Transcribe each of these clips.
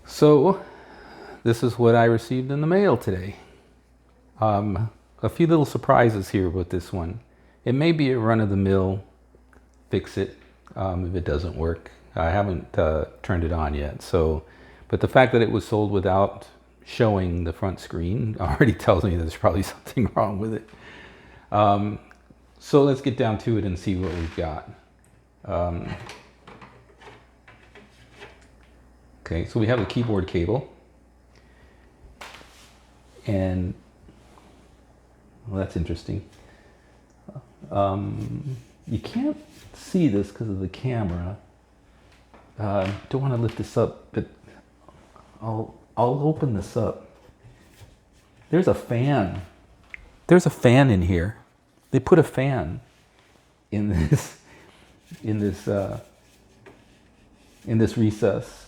So this is what I received in the mail today. A few little surprises here with this one. It may be a run-of-the-mill fix it if it doesn't work. I haven't turned it on yet. But the fact that it was sold without showing the front screen already tells me there's probably something wrong with it. So let's get down to it and see what we've got. Okay, so we have a keyboard cable. And, well, that's interesting. You can't see this because of the camera. Don't want to lift this up, but I'll open this up. There's a fan. There's a fan in here. They put a fan in this recess.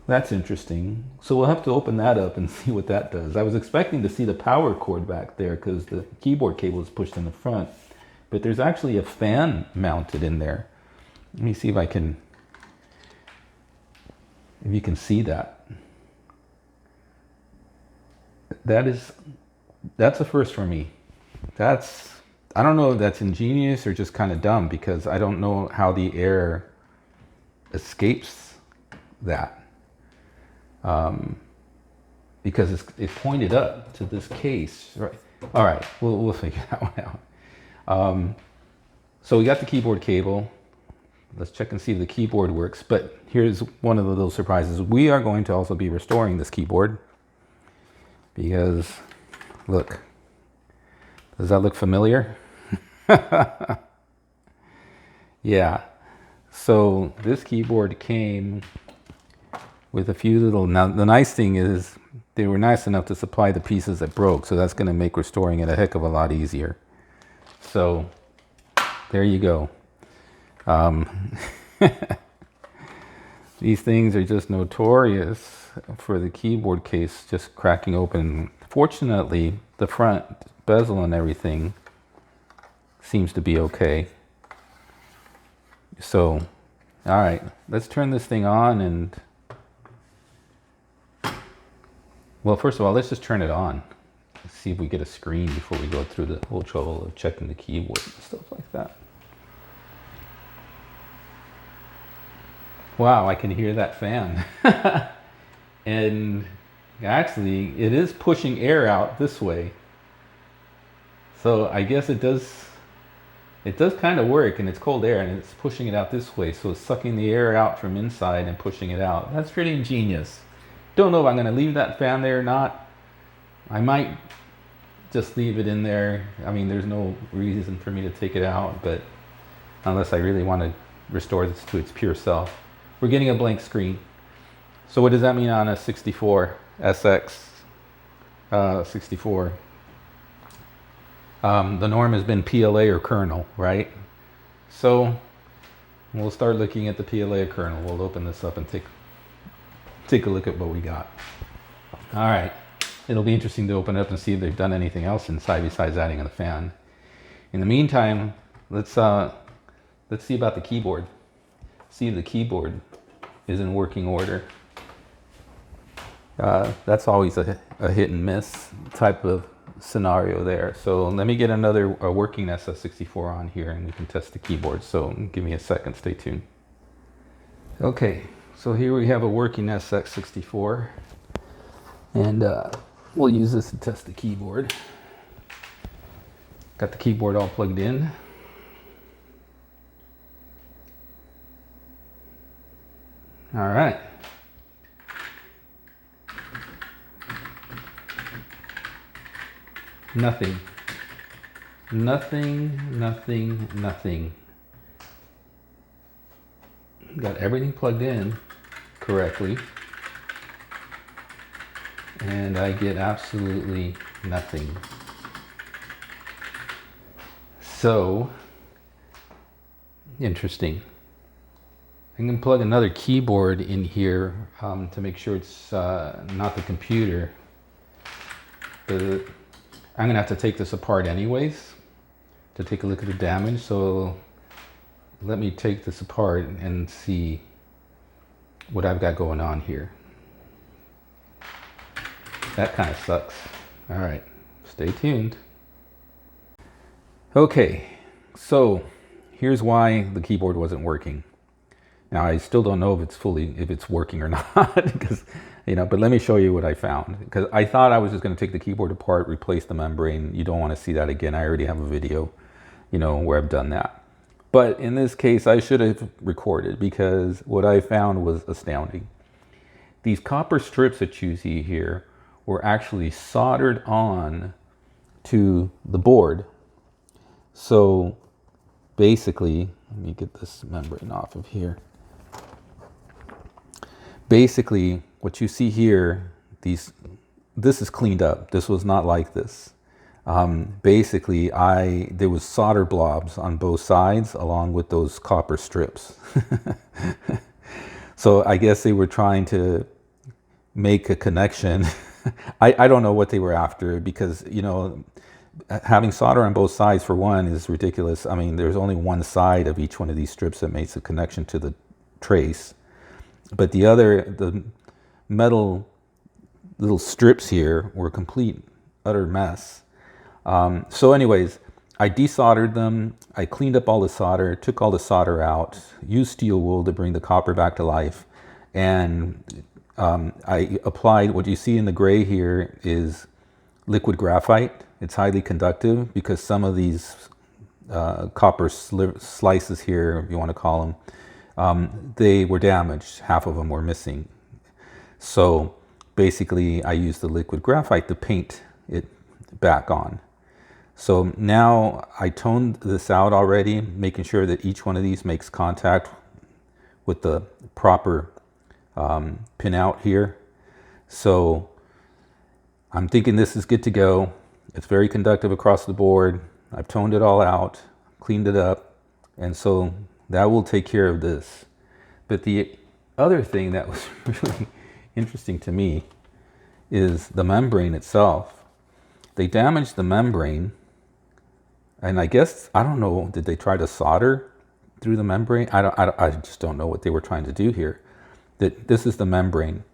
That's interesting. So we'll have to open that up and see what that does. I was expecting to see the power cord back there because the keyboard cable is pushed in the front, but there's actually a fan mounted in there. Let me see if you can see that. That's a first for me. I don't know if that's ingenious or just kind of dumb, because I don't know how the air escapes that. Because it's pointed up to this case, right? All right, we'll figure that one out. So we got the keyboard cable. Let's check and see if the keyboard works. But here's one of the little surprises. We are going to also be restoring this keyboard because, look, does that look familiar? Yeah. So this keyboard came with a few little, now the nice thing is they were nice enough to supply the pieces that broke, so that's going to make restoring it a heck of a lot easier. So there you go. These things are just notorious for the keyboard case just cracking open. Fortunately, the front bezel and everything seems to be okay. So, all right, let's turn this thing on and, well, first of all, let's just turn it on. Let's see if we get a screen before we go through the whole trouble of checking the keyboard and stuff like that. Wow, I can hear that fan. And actually, it is pushing air out this way. So I guess it does kind of work, and it's cold air, and it's pushing it out this way. So it's sucking the air out from inside and pushing it out. That's pretty ingenious. Don't know if I'm going to leave that fan there or not. I might just leave it in there. I mean, there's no reason for me to take it out, but unless I really want to restore this to its pure self. We're getting a blank screen. So what does that mean on a 64, SX-64? The norm has been PLA or kernel, right? So we'll start looking at the PLA or kernel. We'll open this up and take a look at what we got. All right, it'll be interesting to open it up and see if they've done anything else inside besides adding a fan. In the meantime, let's see about the keyboard. See if the keyboard is in working order. That's always a hit and miss type of scenario there. So let me get a working SX-64 on here and we can test the keyboard. So give me a second, stay tuned. Okay, so here we have a working SX-64, and we'll use this to test the keyboard. Got the keyboard all plugged in. All right. Nothing. Got everything plugged in correctly, and I get absolutely nothing. So interesting. I'm going to plug another keyboard in here to make sure it's not the computer. But I'm going to have to take this apart anyways to take a look at the damage. So let me take this apart and see what I've got going on here. That kind of sucks. All right, stay tuned. Okay, so here's why the keyboard wasn't working. Now I still don't know if it's working or not, because but let me show you what I found, because I thought I was just going to take the keyboard apart, replace the membrane. You don't want to see that again. I already have a video, where I've done that. But in this case, I should have recorded, because what I found was astounding. These copper strips that you see here were actually soldered on to the board. So basically, let me get this membrane off of here. Basically, what you see here, this is cleaned up. This was not like this. Basically, there was solder blobs on both sides along with those copper strips. So I guess they were trying to make a connection. I don't know what they were after, because, having solder on both sides, for one, is ridiculous. I mean, there's only one side of each one of these strips that makes a connection to the trace. But the metal little strips here were a complete, utter mess. So anyways, I desoldered them. I cleaned up all the solder, took all the solder out, used steel wool to bring the copper back to life. And I applied, what you see in the gray here is liquid graphite. It's highly conductive, because some of these copper slices here, if you want to call them, they were damaged. Half of them were missing. So basically I used the liquid graphite to paint it back on. So now I toned this out already, making sure that each one of these makes contact with the proper pinout here. So I'm thinking this is good to go. It's very conductive across the board. I've toned it all out, cleaned it up, and so that will take care of this. But the other thing that was really interesting to me is the membrane itself. They damaged the membrane, and I guess, I don't know, did they try to solder through the membrane? I just don't know what they were trying to do here. This is the membrane,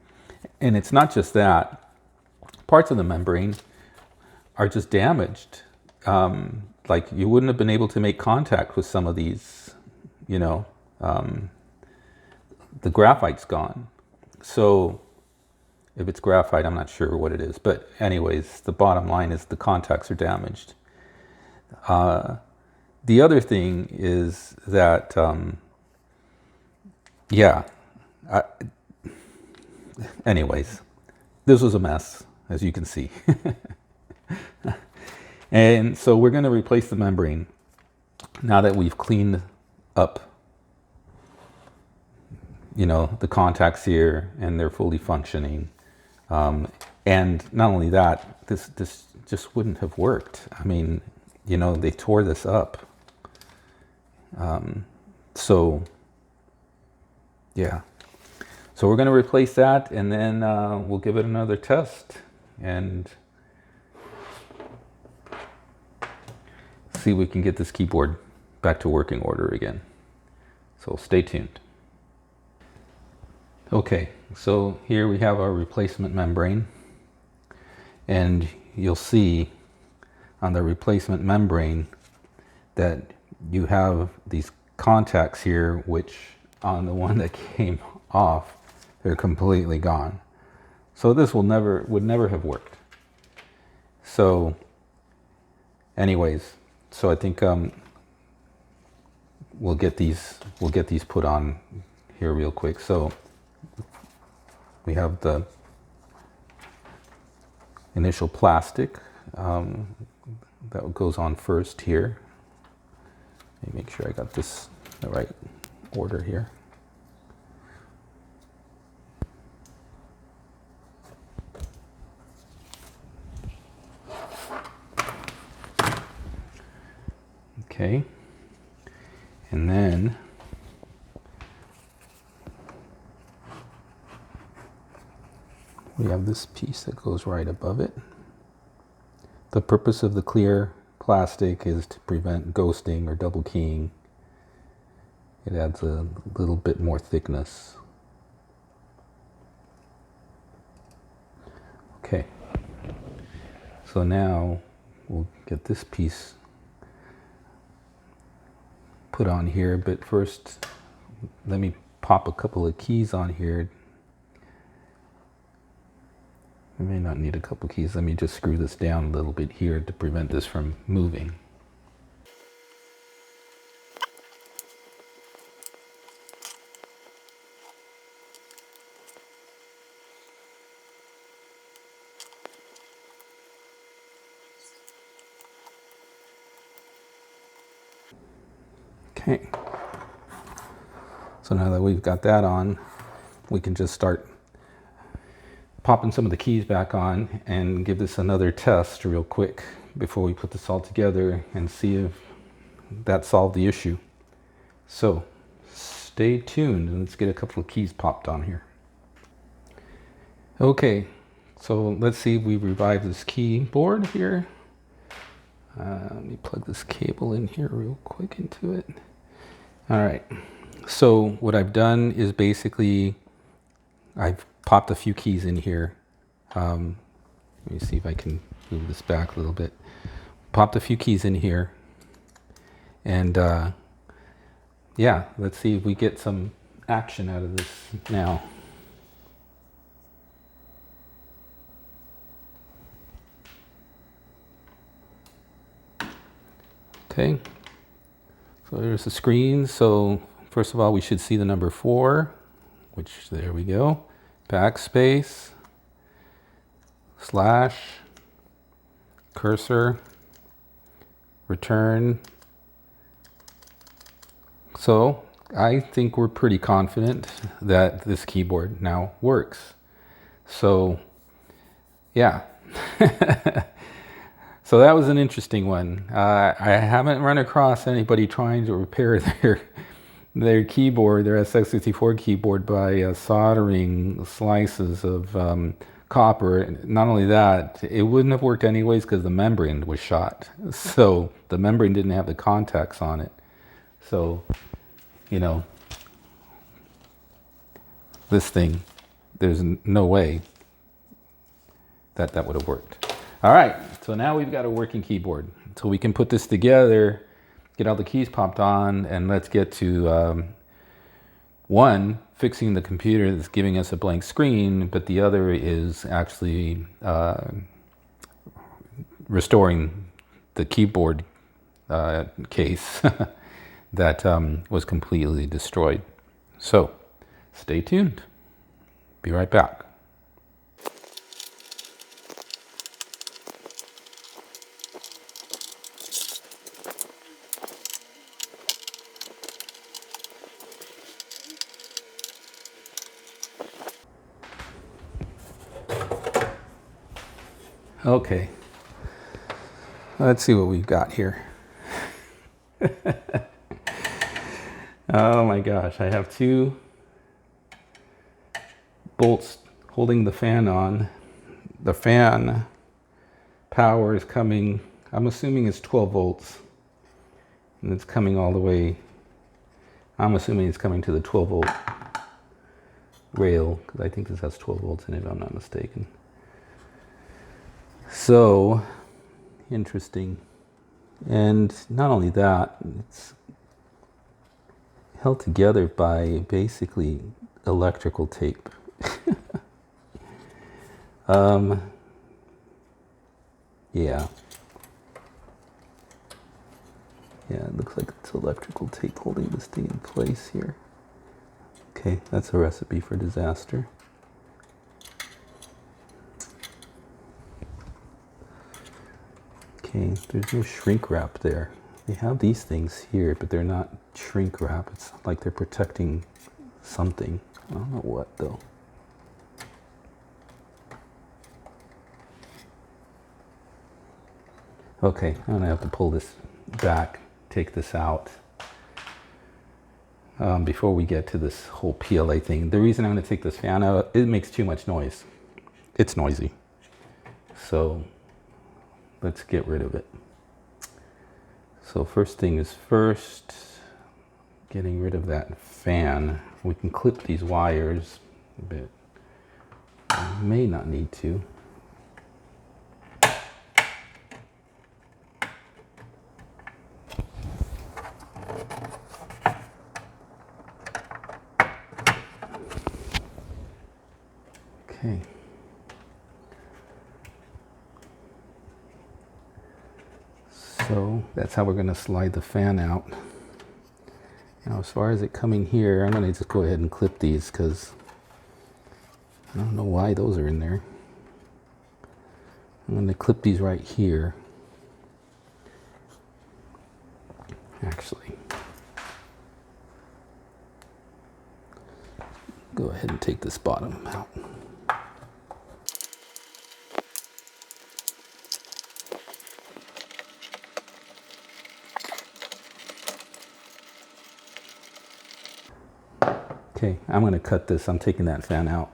and it's not just that. Parts of the membrane are just damaged. Like, you wouldn't have been able to make contact with some of these, the graphite's gone. So if it's graphite, I'm not sure what it is. But anyways, the bottom line is the contacts are damaged. The other thing is that, anyways, this was a mess, as you can see. And so we're going to replace the membrane now that we've cleaned up, the contacts here, and they're fully functioning. And not only that, this just wouldn't have worked. I mean, they tore this up. So yeah. So we're going to replace that, and then we'll give it another test and see if we can get this keyboard back to working order again. So stay tuned. Okay, so here we have our replacement membrane, and you'll see on the replacement membrane that you have these contacts here, which on the one that came off, they're completely gone. So this would never have worked. So anyways, so I think we'll get these put on here real quick. So we have the initial plastic that goes on first here. Let me make sure I got this the right order here. Okay, and then we have this piece that goes right above it. The purpose of the clear plastic is to prevent ghosting or double keying. It adds a little bit more thickness. Okay, so now we'll get this piece put on here, but first let me pop a couple of keys on here. I may not need a couple of keys. Let me just screw this down a little bit here to prevent this from moving. Okay, so now that we've got that on, we can just start popping some of the keys back on and give this another test real quick before we put this all together and see if that solved the issue. So stay tuned and let's get a couple of keys popped on here. Okay, so let's see if we revive this keyboard here. Let me plug this cable in here real quick into it. All right, so what I've done is basically I've popped a few keys in here. Let me see if I can move this back a little bit. Popped a few keys in here. And yeah, let's see if we get some action out of this now. Okay, so there's the screen. So first of all, we should see the number 4, which there we go. Backspace, slash, cursor, return. So I think we're pretty confident that this keyboard now works. So yeah. So that was an interesting one. I haven't run across anybody trying to repair their keyboard, their SX-64 keyboard, by soldering slices of copper. Not only that, it wouldn't have worked anyways because the membrane was shot. So the membrane didn't have the contacts on it. So, you know, this thing, there's no way that that would have worked. All right, so now we've got a working keyboard. So we can put this together, get all the keys popped on, and let's get to one, fixing the computer that's giving us a blank screen, but the other is actually restoring the keyboard case that was completely destroyed. So stay tuned. Be right back. Okay, let's see what we've got here. Oh my gosh, I have 2 bolts holding the fan on. The fan power is coming, I'm assuming it's 12 volts. And it's coming all the way, I'm assuming it's coming to the 12 volt rail, because I think this has 12 volts in it if I'm not mistaken. So, interesting. And not only that, it's held together by basically electrical tape. Yeah. Yeah, it looks like it's electrical tape holding this thing in place here. Okay, that's a recipe for disaster. Okay, there's no shrink wrap there. They have these things here, but they're not shrink wrap. It's like they're protecting something. I don't know what though. Okay, I'm gonna have to pull this back, take this out before we get to this whole PLA thing. The reason I'm gonna take this fan out, it makes too much noise. It's noisy. So let's get rid of it. So first thing is first, getting rid of that fan. We can clip these wires a bit. We may not need to. Okay. So that's how we're going to slide the fan out. Now as far as it coming here, I'm going to just go ahead and clip these because I don't know why those are in there. I'm going to clip these right here. Actually, go ahead and take this bottom out. Okay, I'm going to cut this. I'm taking that fan out.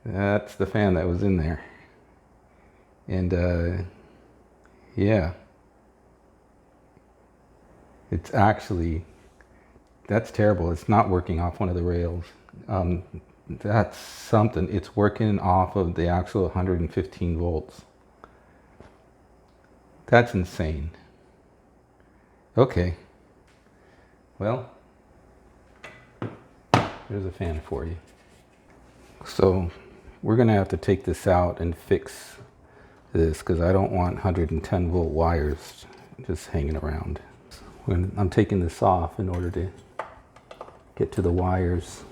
That's the fan that was in there. And yeah, it's actually, that's terrible. It's not working off one of the rails. That's something. It's working off of the actual 115 volts. That's insane. Okay. Well, there's a fan for you. So we're going to have to take this out and fix this because I don't want 110 volt wires just hanging around. I'm taking this off in order to get to the wires.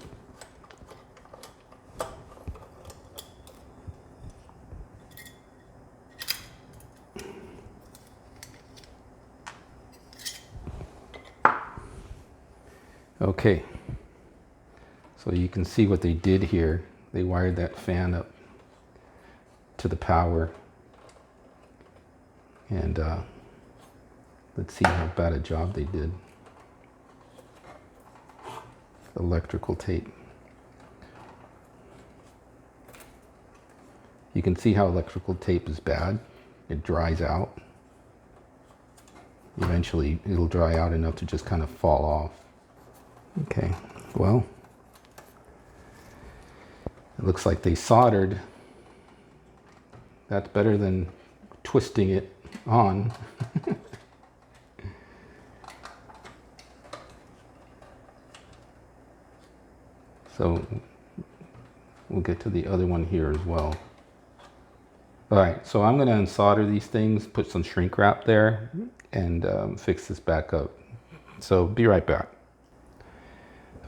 Okay, so you can see what they did here. They wired that fan up to the power. And let's see how bad a job they did. Electrical tape. You can see how electrical tape is bad. It dries out. Eventually it'll dry out enough to just kind of fall off. Okay, well, it looks like they soldered. That's better than twisting it on. So we'll get to the other one here as well. All right, so I'm going to unsolder these things, put some shrink wrap there, and fix this back up. So be right back.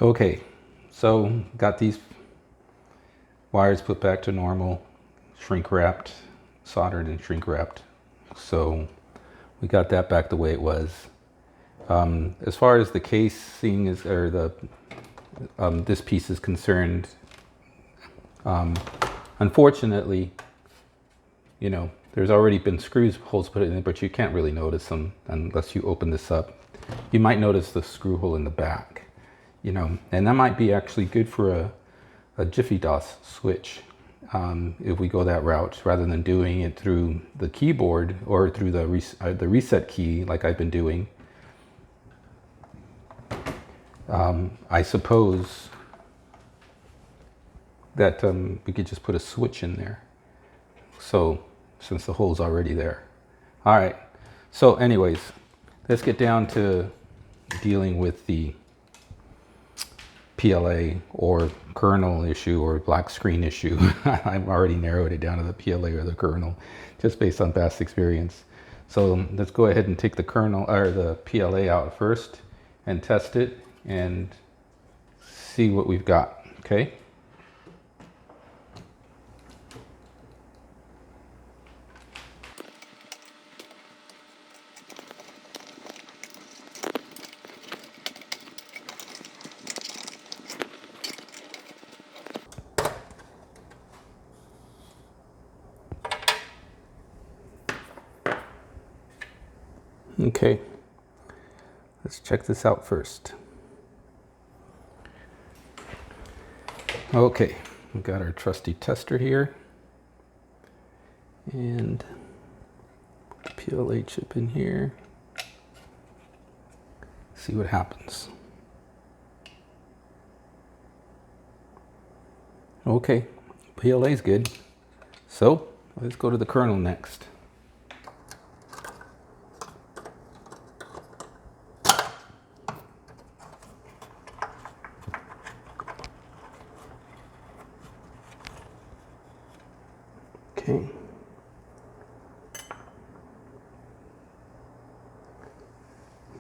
Okay, so got these wires put back to normal, shrink wrapped, soldered and shrink wrapped. So we got that back the way it was. As far as the casing is, or the this piece is concerned, unfortunately, you know, there's already been holes put in it, but you can't really notice them unless you open this up. You might notice the screw hole in the back, you know, and that might be actually good for a Jiffy DOS switch. If we go that route, rather than doing it through the keyboard or through the reset key like I've been doing, I suppose that we could just put a switch in there. So since the hole's already there. All right, so anyways, let's get down to dealing with the PLA or kernel issue or black screen issue. I've already narrowed it down to the PLA or the kernel just based on past experience. So let's go ahead and take the kernel or the PLA out first and test it and see what we've got. Okay. Okay, let's check this out first. Okay, we've got our trusty tester here, and PLA chip in here. See what happens. Okay, PLA is good. So let's go to the kernel next. Okay.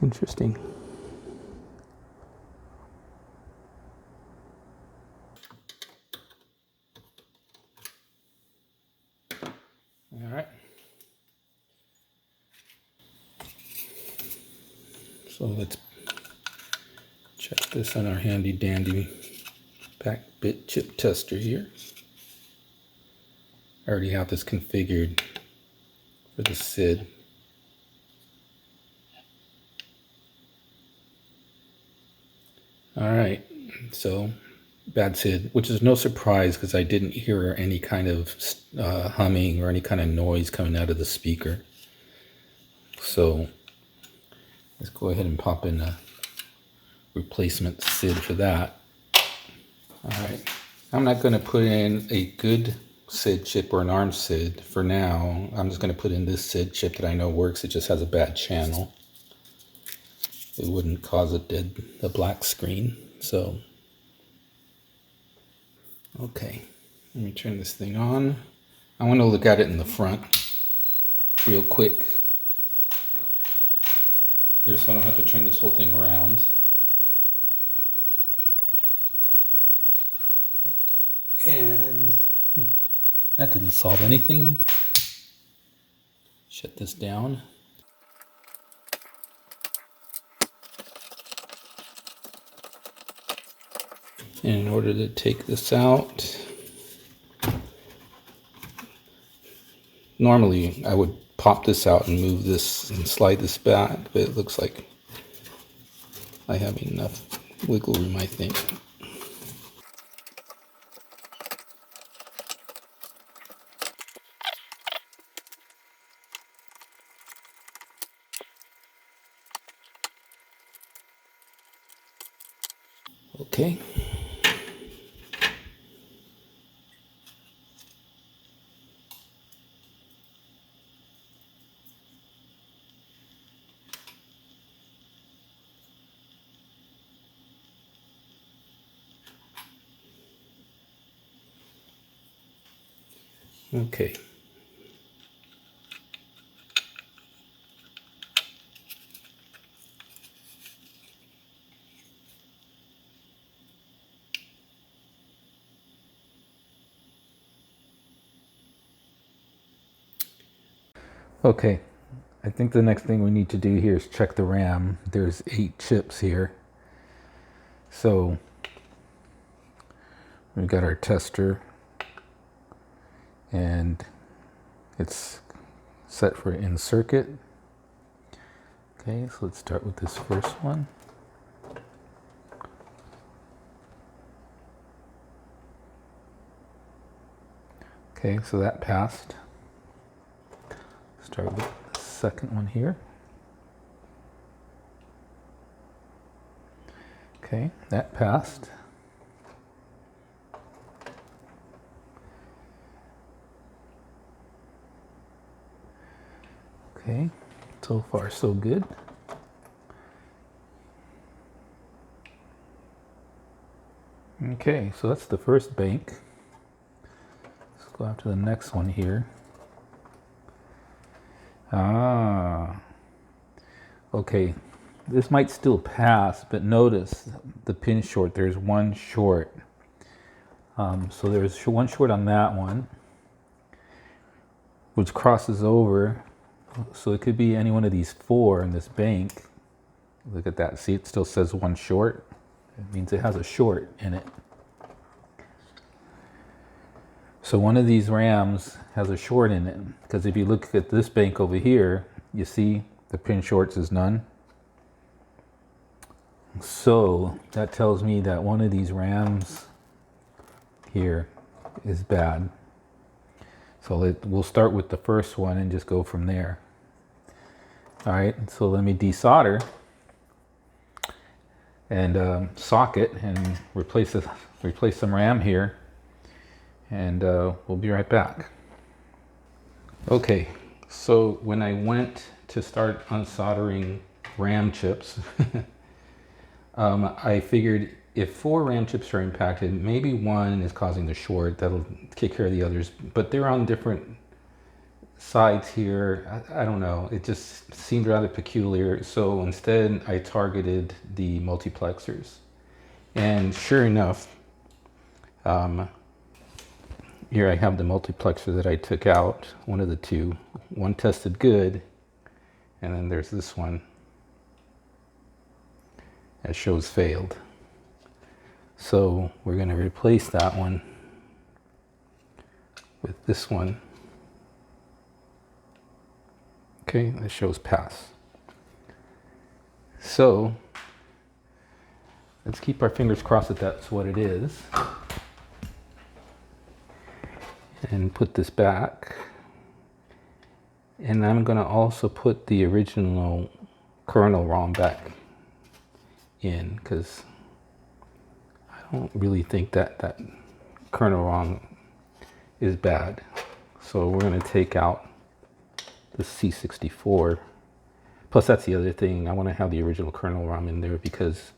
Interesting. All right. So let's check this on our handy dandy back bit chip tester here. I already have this configured for the SID. All right, so bad SID, which is no surprise because I didn't hear any kind of humming or any kind of noise coming out of the speaker. So let's go ahead and pop in a replacement SID for that. All right, I'm not going to put in a good SID chip or an ARM SID for now. I'm just going to put in this SID chip that I know works. It just has a bad channel. It wouldn't cause a black screen. So, okay, let me turn this thing on. I want to look at it in the front real quick here so I don't have to turn this whole thing around. And that didn't solve anything. Shut this down. And in order to take this out, normally I would pop this out and move this and slide this back, but it looks like I have enough wiggle room, I think. Okay. Okay. Okay, I think the next thing we need to do here is check the RAM. There's 8 chips here. So we've got our tester and it's set for in circuit. Okay, so let's start with this first one. Okay, so that passed. Start with the second one here. Okay, that passed. Okay, so far so good. Okay, so that's the first bank. Let's go after the next one here. Okay, this might still pass, but notice the pin short. There's one short. So there's one short on that one, which crosses over. So it could be any one of these 4 in this bank. Look at that. See, it still says one short. It means it has a short in it. So one of these RAMs has a short in it, because if you look at this bank over here, you see The pin shorts is none. So that tells me that one of these RAMs here is bad. So we'll start with the first one and just go from there. All right, so let me desolder and socket and replace some RAM here, and we'll be right back. Okay, so when I went to start unsoldering RAM chips, I figured if 4 RAM chips are impacted, maybe one is causing the short. That'll take care of the others, but they're on different sides here. I don't know, it just seemed rather peculiar. So instead I targeted the multiplexers, and sure enough, here I have the multiplexer that I took out, one of the two. One tested good, and then there's this one that shows failed. So we're going to replace that one with this one. Okay, that shows pass. So let's keep our fingers crossed that that's what it is. And put this back. And I'm going to also put the original kernel ROM back in, because I don't really think that kernel ROM is bad. So we're going to take out the C64. Plus, that's the other thing. I want to have the original kernel ROM in there because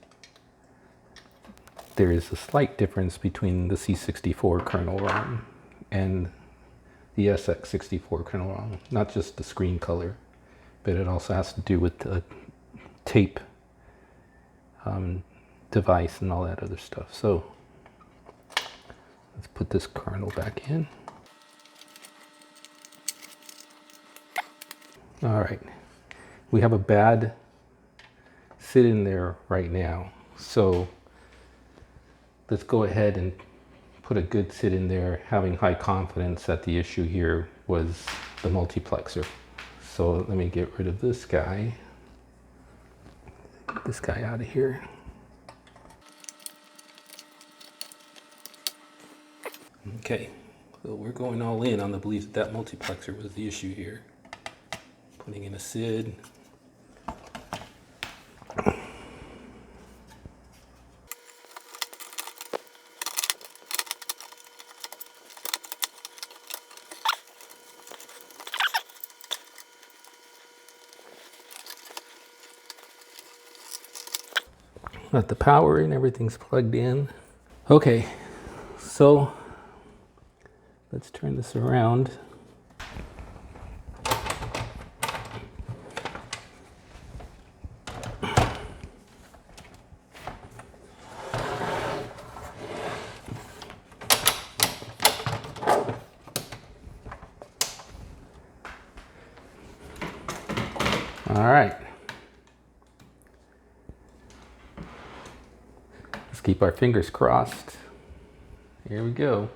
there is a slight difference between the C64 kernel ROM and the SX-64 kernel ROM. Not just the screen color, but it also has to do with the tape device and all that other stuff. So let's put this kernel back in. All right, we have a bad sit in there right now. So let's go ahead and put a good sit in there, having high confidence that the issue here was the multiplexer. So let me get rid of this guy. Get this guy out of here. Okay, so we're going all in on the belief that multiplexer was the issue here. Putting in a SID. Got the power in, everything's plugged in. Okay, so let's turn this around. All right. Let's keep our fingers crossed. Here we go.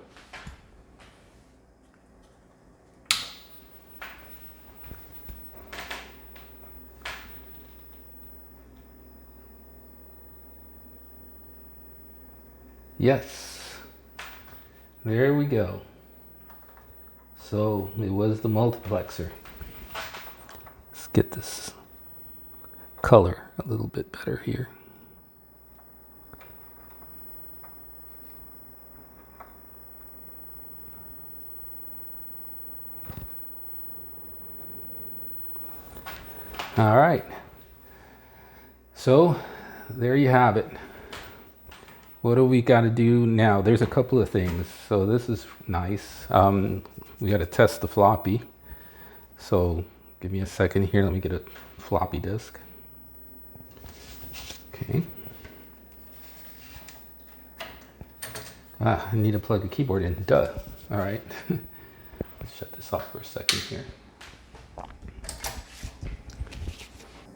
Yes, there we go. So it was the multiplexer. Let's get this color a little bit better here. All right, so there you have it. What do we got to do now? There's a couple of things. So this is nice. We got to test the floppy. So give me a second here. Let me get a floppy disk. Okay. I need to plug a keyboard in. Duh. All right. Let's shut this off for a second here.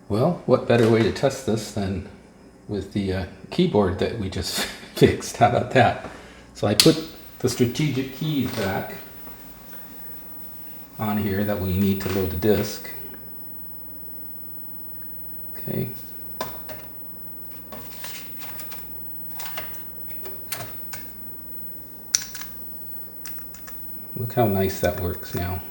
Well, what better way to test this than with the keyboard that we just fixed? How about that? So I put the strategic keys back on here that we need to load the disk. Okay. Look how nice that works now.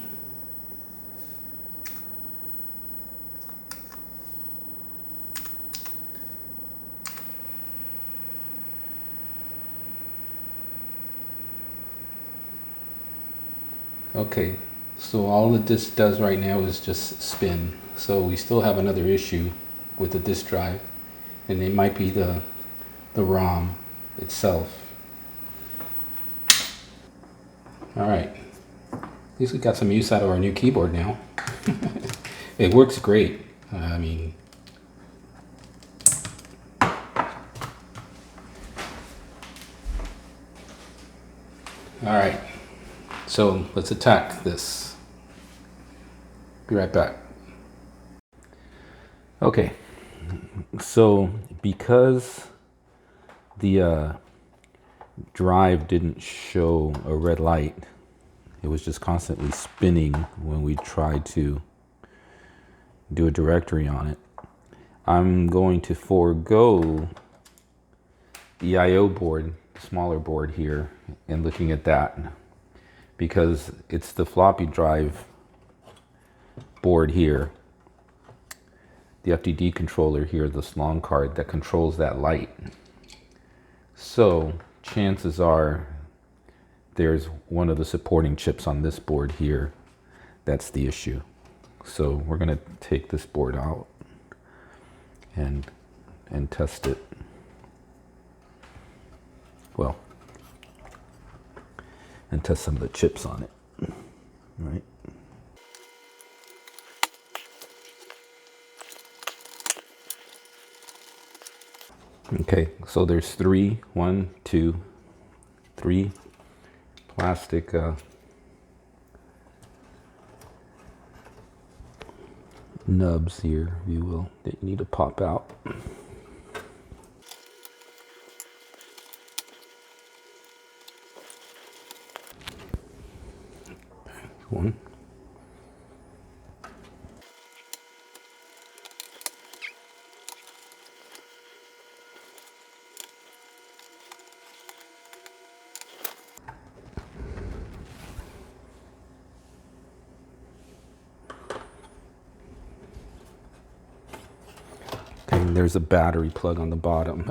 Okay, so all that this does right now is just spin. So we still have another issue with the disk drive, and it might be the ROM itself. All right, at least we got some use out of our new keyboard now. It works great. I mean, all right, so let's attack this. Be right back. Okay, so because the drive didn't show a red light, it was just constantly spinning when we tried to do a directory on it. I'm going to forego the IO board, the smaller board here, and looking at that, because it's the floppy drive board here, the FDD controller here, this long card that controls that light. So chances are there's one of the supporting chips on this board here that's the issue. So we're going to take this board out and test it. Well, and test some of the chips on it. Right. Okay, so there's three plastic nubs here, if you will, that you need to pop out. One. And there's a battery plug on the bottom,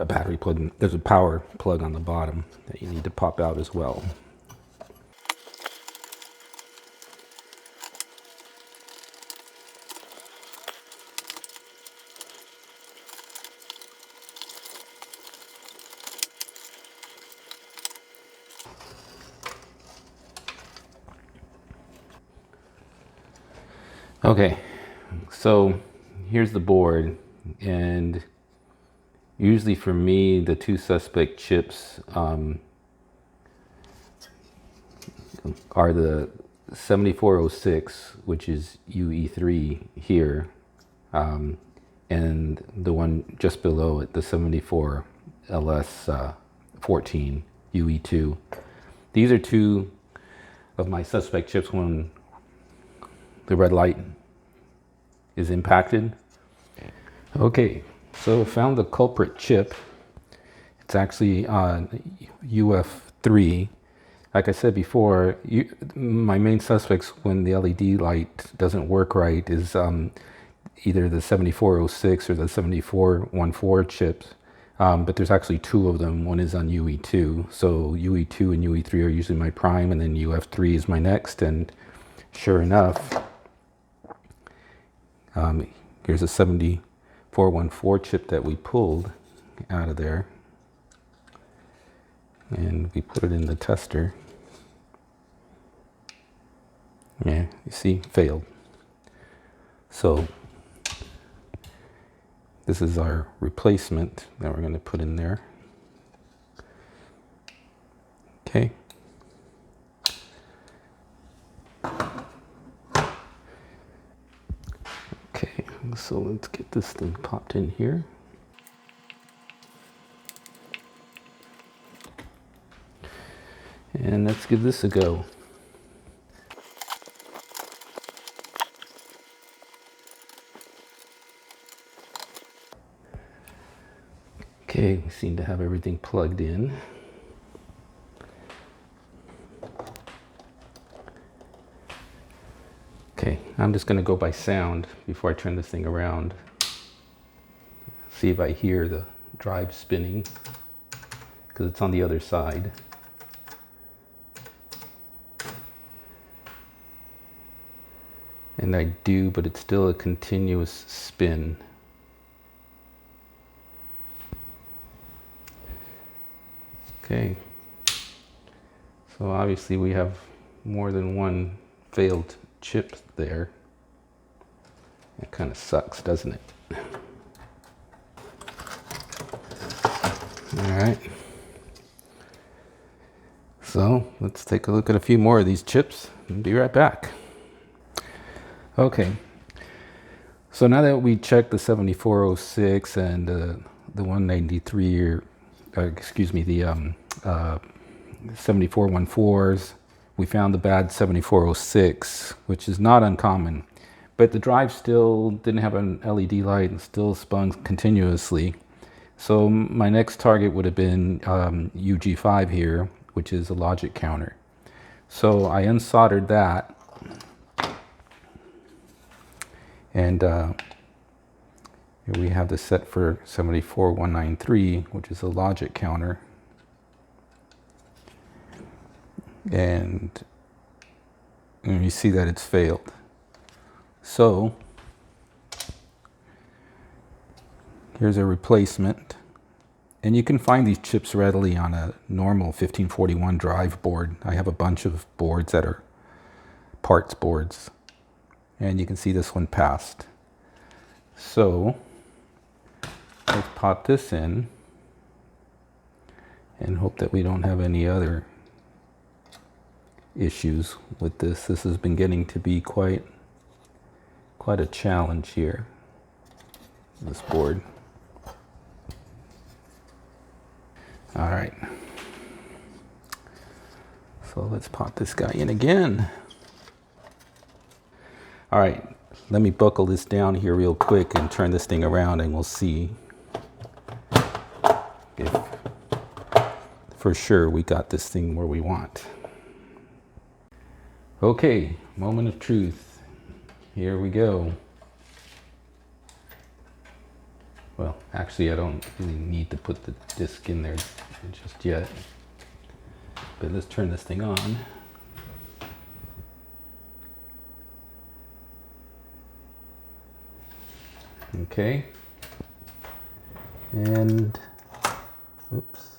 there's a power plug on the bottom that you need to pop out as well. Okay, so here's the board, and usually for me, the two suspect chips are the 7406, which is UE3 here, and the one just below it, the 74LS14 UE2. These are two of my suspect chips when the red light is impacted. Okay, so found the culprit chip. It's actually UF3. Like I said before, my main suspects when the LED light doesn't work right is either the 7406 or the 7414 chips. But there's actually two of them. One is on UE2. So UE2 and UE3 are usually my prime, and then UF3 is my next. And sure enough, here's a 7414 chip that we pulled out of there. And we put it in the tester. Yeah, you see, failed. So this is our replacement that we're going to put in there. Okay. Okay, so let's get this thing popped in here. And let's give this a go. Okay, we seem to have everything plugged in. Okay, I'm just going to go by sound before I turn this thing around. See if I hear the drive spinning, because it's on the other side. And I do, but it's still a continuous spin. Okay, so obviously we have more than one failed chip there. It kind of sucks, doesn't it? All right. So let's take a look at a few more of these chips and be right back. Okay. So now that we checked the 7406 and the 193, or excuse me, the 7414s, we found the bad 7406, which is not uncommon. But the drive still didn't have an LED light and still spun continuously. So my next target would have been UG5 here, which is a logic counter. So I unsoldered that. And here we have the set for 74193, which is a logic counter. And you see that it's failed. So here's a replacement. And you can find these chips readily on a normal 1541 drive board. I have a bunch of boards that are parts boards. And you can see this one passed. So let's pop this in and hope that we don't have any other issues with this. This has been getting to be quite a challenge here, this board. All right, so let's pop this guy in again. All right, let me buckle this down here real quick and turn this thing around, and we'll see if for sure we got this thing where we want. Okay, moment of truth. Here we go. Well, actually, I don't really need to put the disc in there just yet. But let's turn this thing on. Okay. And, oops.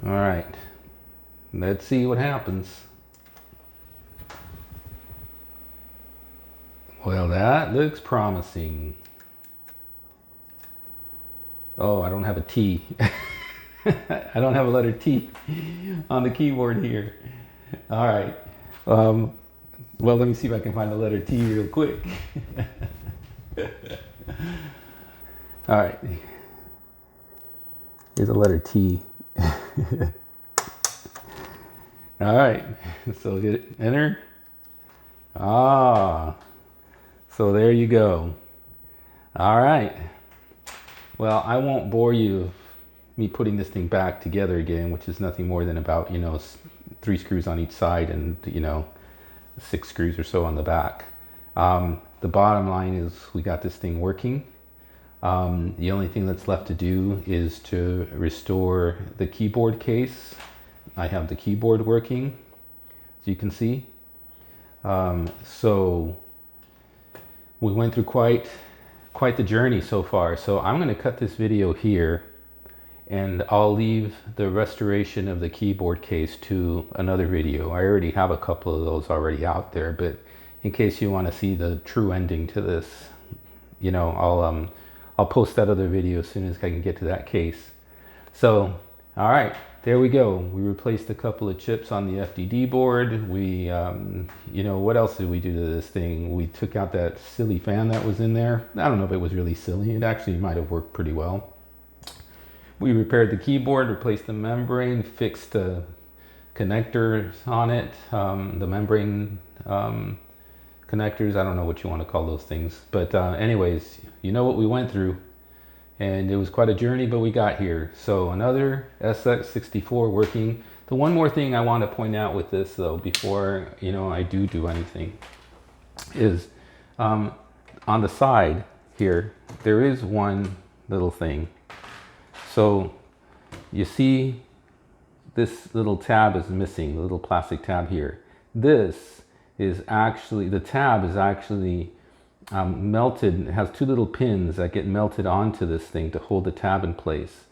All right. Let's see what happens. Well, that looks promising. Oh, I don't have a T. I don't have a letter T on the keyboard here. All right. Well, let me see if I can find the letter T real quick. All right. Here's a letter T. All right. So hit enter. Ah. So there you go. All right. Well, I won't bore you with me putting this thing back together again, which is nothing more than about, 3 screws on each side and, 6 screws or so on the back. The bottom line is we got this thing working. The only thing that's left to do is to restore the keyboard case. I have the keyboard working, as you can see. So we went through quite the journey so far. So I'm going to cut this video here, and I'll leave the restoration of the keyboard case to another video. I already have a couple of those already out there, but in case you want to see the true ending to this, I'll post that other video as soon as I can get to that case. So, all right, there we go. We replaced a couple of chips on the FDD board. We, what else did we do to this thing? We took out that silly fan that was in there. I don't know if it was really silly. It actually might have worked pretty well. We repaired the keyboard, replaced the membrane, fixed the connectors on it. The membrane connectors. I don't know what you want to call those things. But anyways, you know what we went through. And it was quite a journey, but we got here. So another SX-64 working. The one more thing I want to point out with this though, before I do anything, is on the side here, there is one little thing. So you see this little tab is missing, the little plastic tab here. This is actually, the tab is actually melted. It has two little pins that get melted onto this thing to hold the tab in place.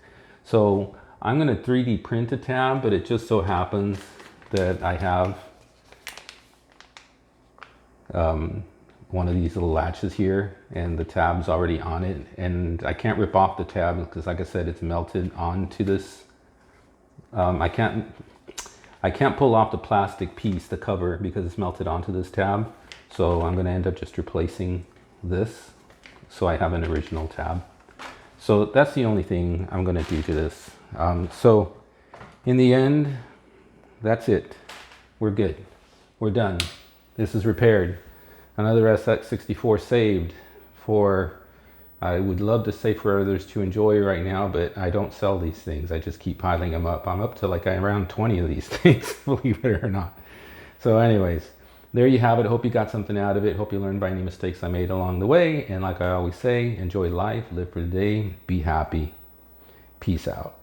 So I'm going to 3D print a tab, but it just so happens that I have one of these little latches here and the tab's already on it, and I can't rip off the tab because, like I said, it's melted onto this. I can't pull off the plastic piece, the cover, because it's melted onto this tab. So I'm going to end up just replacing this so I have an original tab. So that's the only thing I'm going to do to this. So in the end, that's it. We're good. We're done. This is repaired. Another SX-64 saved for, I would love to say for others to enjoy right now, but I don't sell these things. I just keep piling them up. I'm up to like around 20 of these things, believe it or not. So anyways, there you have it. Hope you got something out of it. Hope you learned by any mistakes I made along the way. And like I always say, enjoy life, live for the day, be happy. Peace out.